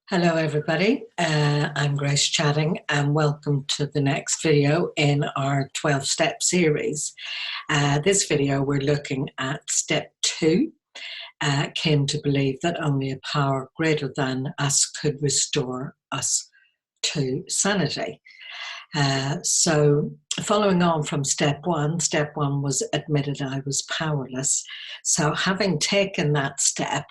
Hello everybody, I'm Grace Chatting and welcome to the next video in our 12-step series. This video we're looking at step 2, came to believe that only a power greater than us could restore us to sanity. So following on from step one was admitted I was powerless. So having taken that step,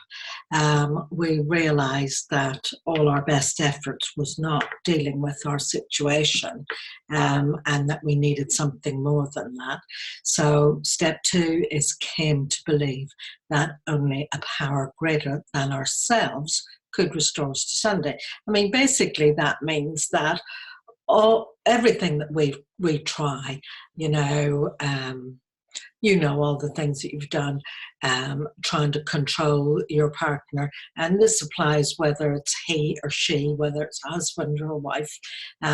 we realized that all our best efforts was not dealing with our situation, and that we needed something more than that. So step 2 is came to believe that only a power greater than ourselves could restore us to Sunday. I mean, basically that means that everything that we try, you know all the things that you've done, trying to control your partner, and this applies whether it's he or she, whether it's a husband or a wife.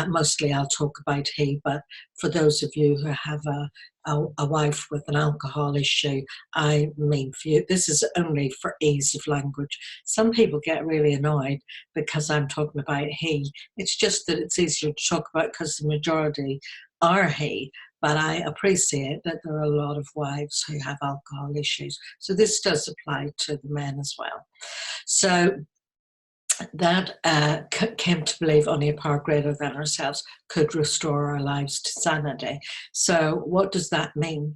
Mostly I'll talk about he, but for those of you who have a wife with an alcohol issue, I mean for you, this is only for ease of language. Some people get really annoyed because I'm talking about he. It's just that it's easier to talk about because the majority are he. But I appreciate that there are a lot of wives who have alcohol issues. So this does apply to the men as well. So that came to believe only a power greater than ourselves could restore our lives to sanity. So what does that mean?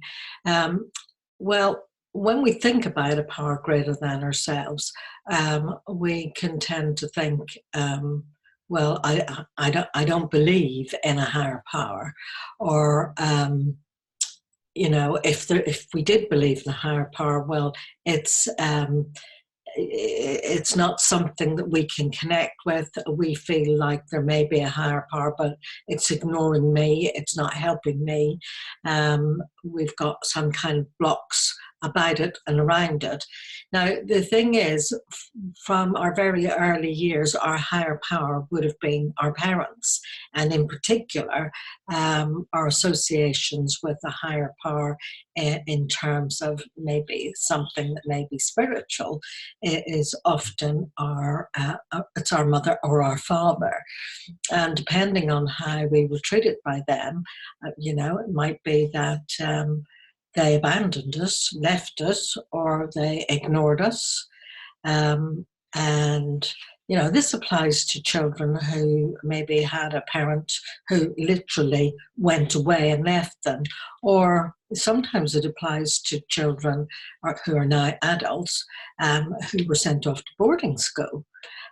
Well, when we think about a power greater than ourselves, we can tend to think, well, I don't believe in a higher power, or if we did believe in a higher power, well, it's not something that we can connect with. We feel like there may be a higher power, but it's ignoring me. It's not helping me. We've got some kind of blocks about it and around it. Now, the thing is, from our very early years, our higher power would have been our parents, and in particular, our associations with a higher power in terms of maybe something that may be spiritual is often it's our mother or our father. And depending on how we were treated by them, it might be that they abandoned us, left us, or they ignored us. And this applies to children who maybe had a parent who literally went away and left them. Or sometimes it applies to children who are now adults, who were sent off to boarding school.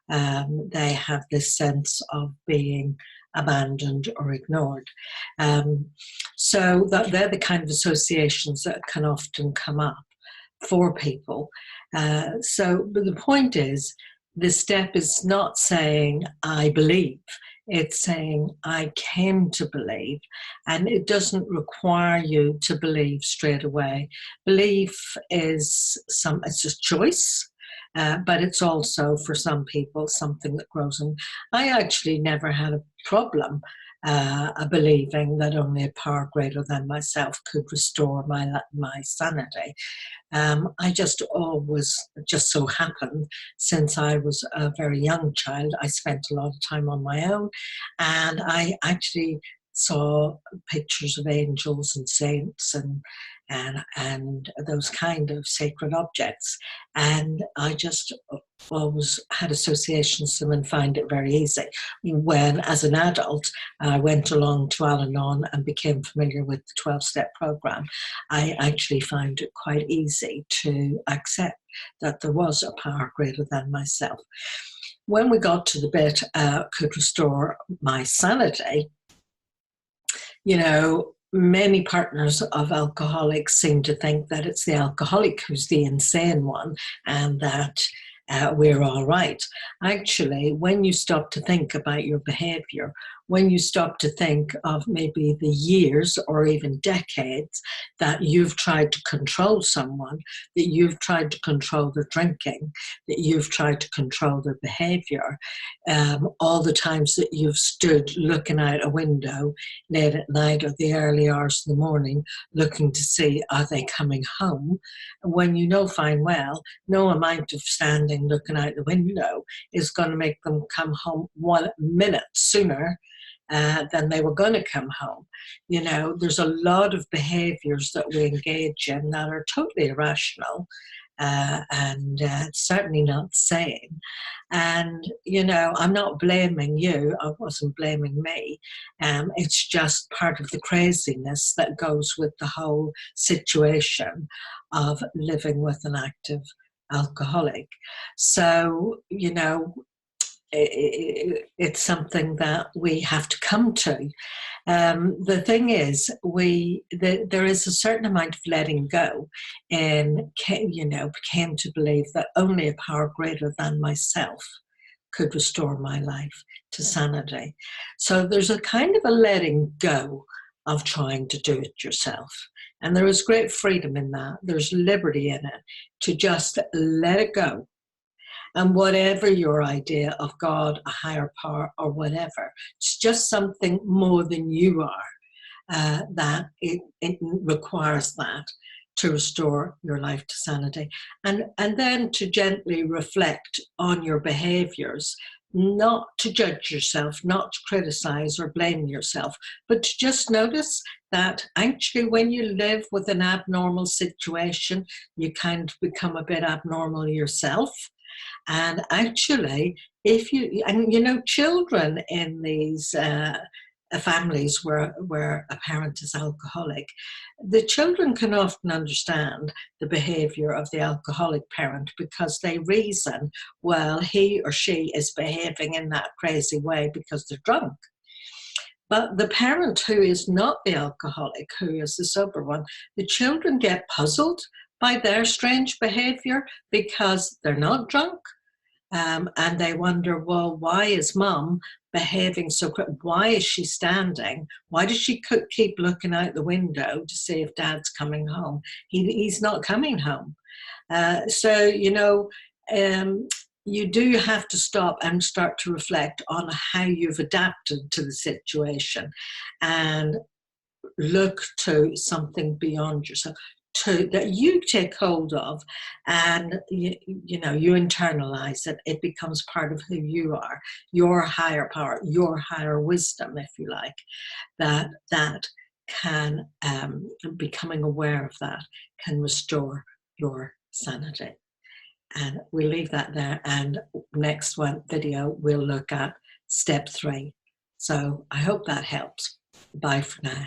They have this sense of being abandoned or ignored. So they're the kind of associations that can often come up for people. But the point is, the step is not saying I believe, it's saying I came to believe, and it doesn't require you to believe straight away. Belief is it's a choice. But it's also, for some people, something that grows in. I actually never had a problem believing that only a power greater than myself could restore my sanity. I just so happened, since I was a very young child, I spent a lot of time on my own, and I actually saw pictures of angels and saints and those kind of sacred objects, and I just always had associations with them and find it very easy. When, as an adult, I went along to Al-Anon and became familiar with the 12-step program, I actually found it quite easy to accept that there was a power greater than myself. When we got to the bit, could restore my sanity, many partners of alcoholics seem to think that it's the alcoholic who's the insane one, and that we're all right. Actually, when you stop to think about your behavior, when you stop to think of maybe the years or even decades that you've tried to control someone, that you've tried to control their drinking, that you've tried to control their behavior, all the times that you've stood looking out a window late at night or the early hours of the morning looking to see, are they coming home? When you know fine well, no amount of standing looking out the window is going to make them come home 1 minute sooner than they were going to come home. You know, there's a lot of behaviors that we engage in that are totally irrational and certainly not sane. And, you know, I'm not blaming you. I wasn't blaming me. It's just part of the craziness that goes with the whole situation of living with an active alcoholic. So, you know, it's something that we have to come to. The thing is, there is a certain amount of letting go, and you know, came to believe that only a power greater than myself could restore my life to sanity. So there's a kind of a letting go of trying to do it yourself. And there is great freedom in that. There's liberty in it to just let it go. And whatever your idea of God, a higher power, or whatever, it's just something more than you are, that it requires that to restore your life to sanity. And then to gently reflect on your behaviors, not to judge yourself, not to criticize or blame yourself, but to just notice that actually when you live with an abnormal situation, you kind of become a bit abnormal yourself. And actually, if you, and you know, children in these families where a parent is alcoholic, the children can often understand the behavior of the alcoholic parent because they reason, well, he or she is behaving in that crazy way because they're drunk. But the parent who is not the alcoholic, who is the sober one, the children get puzzled by their strange behavior because they're not drunk. And they wonder, well, why is mum behaving so quick? Why is she standing? Why does she keep looking out the window to see if dad's coming home? He's not coming home. So, you know, you do have to stop and start to reflect on how you've adapted to the situation and look to something beyond yourself that you take hold of, and you know, you internalize it. It becomes part of who you are, your higher power, your higher wisdom, if you like. That can, becoming aware of that can restore your sanity. And we'll leave that there, and next video we'll look at step 3. So I hope that helps. Bye for now.